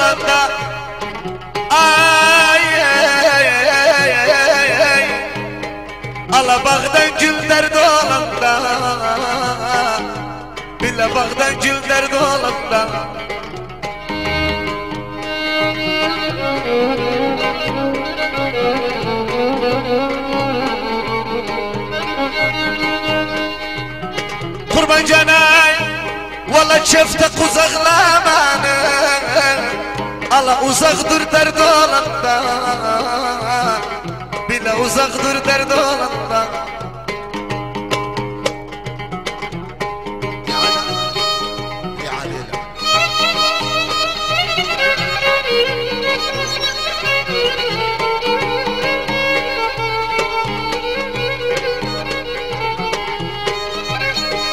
olanda ay ay ay ay ay ala bağdan gül derdi olanda bile bağdan gül derdi olanda kurban canay valla çefte uzaklamana ala uzak dur derdi olanda bile uzak dur derdi olanda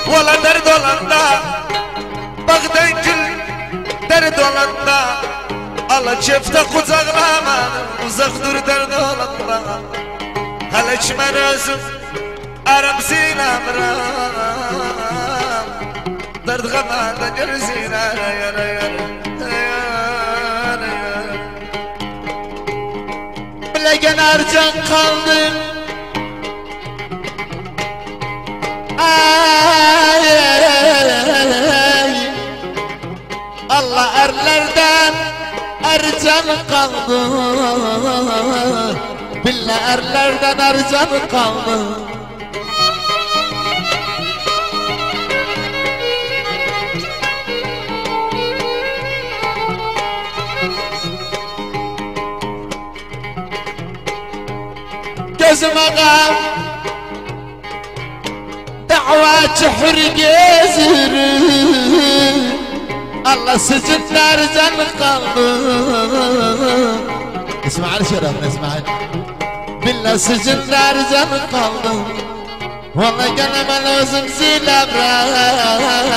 valla dert olanda bağdan gül dert olanda ala çefte kucaklama uzak dur dert olanda hele çimen özüm aram zinamram dert gamanda gözüne yara yara bilegen harcan kaldım ay, Allah erlerden ercan kaldı billah erlerden ercan kaldı gözüme kal دعوات حرق يزري الله سجن نار جن قلبي اسمع الشرف اسمع بالله سجن نار جن قلبي والله قلب لازم زين ابراهيم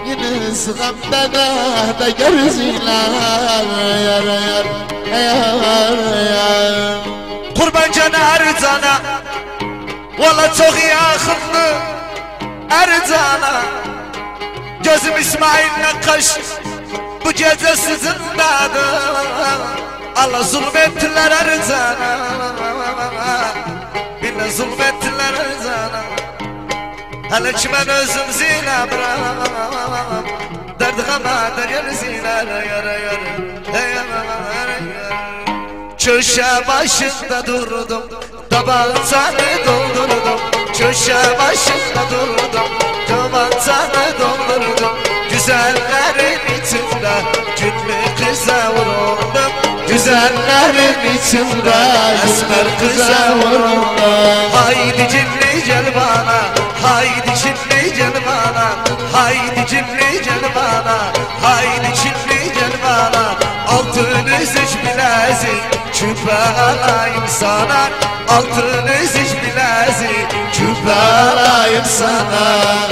ينس غمدنا دقر زيلان يا قربان جنا ارزانا valla çok yakındı Ercan'a gözüm İsmail'le kaş bu gece sizindadı Allah zulmettiler Ercan'a bile zulmettiler Ercan'a hele çimen özüm zile bırak derdi kamadır yer zile yara yara köşe başında durdum tabancanı doldurdum köşe başında durdum tabancanı doldurdum güzellerin içinde güllü kıza vuruldum güzellerin içinde esmer kıza vuruldum haydi cinli gel bana haydi cinli gel bana haydi cinli gel bana haydi cinli gel bana altın üzüç bilezik küpe alayım sana altın üzüç bilezik küpe alayım sana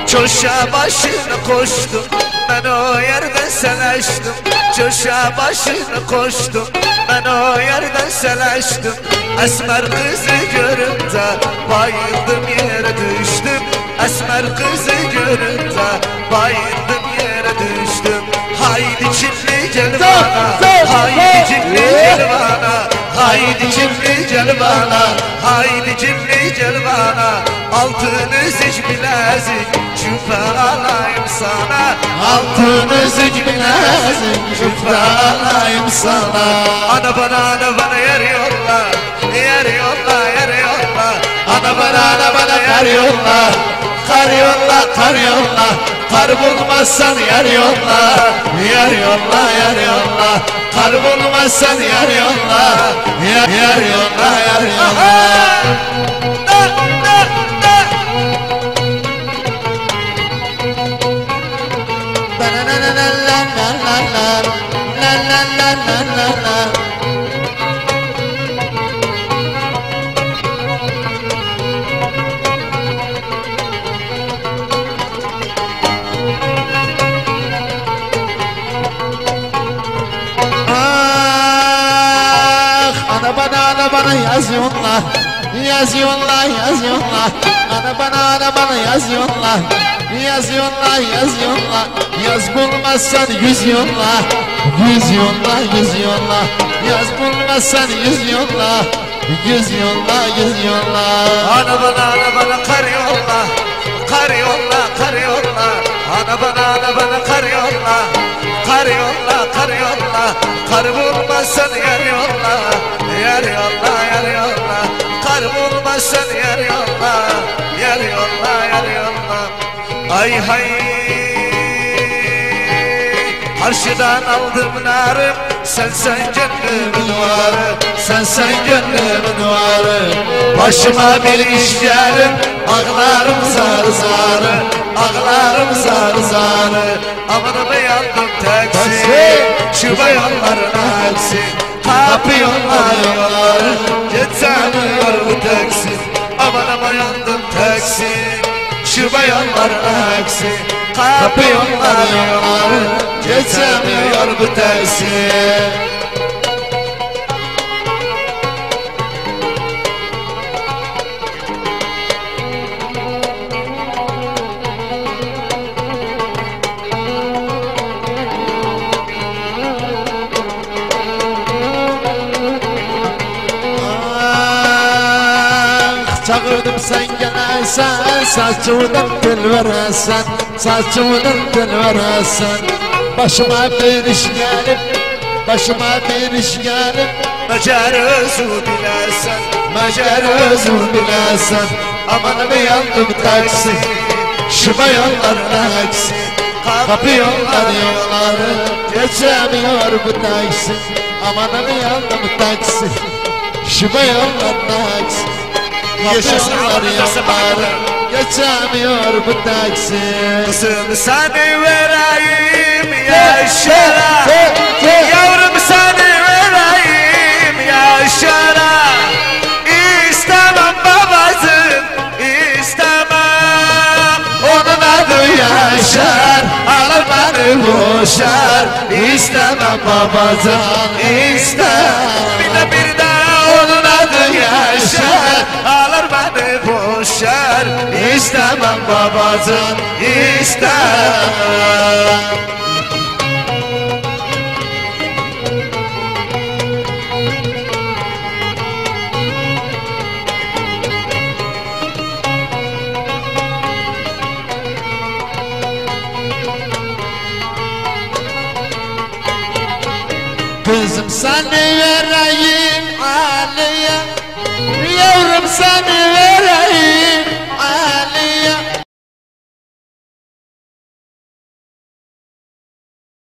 köşe başına koştum ben o yerde seleştim köşe başına koştum ben o yerde seleştim esmer kızı görünce bayıldım yere düştüm esmer kızı görünce bayıldım yere düştüm haydi çimli gel bana haydi çimli gel bana haydi çimli gel bana haydi çimli gel bana altın üzüç bilezik küpe alayım sana altın üzüç bilezik küpe alayım sana ana bana yer yolla yer yolla yer yolla ana bana yer yolla kar yolla kar yolla kar bulmazsan yer yolla yer yolla yer yolla kar bulmazsan yer yolla yer yolla yer yolla Ana bana yazıyorlar. Yazıyorlar. Ana bana yazıyorlar. Yazıyorlar. Yaz bulmazsan yüz yolla. Yüz yolla. Yaz bulmazsan yüz yolla. Yüz yolla. Ana bana kar yolla. Kar yolla. Ana bana kar yolla. Kar yolla. Kar bulmazsan yer yolla. Yer yolla. Kar bulmazsan yer yolla. Yer yolla. Ay hay. Karşıdan aldım narım. Sen gönlümün varı. Sen gönlümün varı. Başıma bir iş gelir. Ağlarım zar. Ağlarım zar. Amanıma yandım taksi. Şu bayanların aksi. Kapıyorlar. Geçemiyor bu taksi. Amanıma yandım taksi. Şu bayanların aksi. Kapıyorlar. Geçemiyor bu taksi. Çağırdım sen gelesen, saçımdan dil veresen, saçımdan dil veresen. Başıma bir iş gelip, Mecer özür bilersen. Amanımı yandım taksi, şu bayanların aksi. Kapıyorlar yolları, geçemiyor bu taksi. Amanımı yandım taksi, şu bayanların aksi. Kapıyorlar yolları, geçemiyor bu taksi. Kızım seni vereyim yaşara. Yavrum seni vereyim yaşara. İstemem babacığım, istemem. Onun adı Yaşar, alır beni boşar. İstemem babacan, istemem. Bir de onun adı Yaşar. Alır beni boşar. İstemem babacan, istemem. Kızım seni vereyim Ali'ye, yavrum seni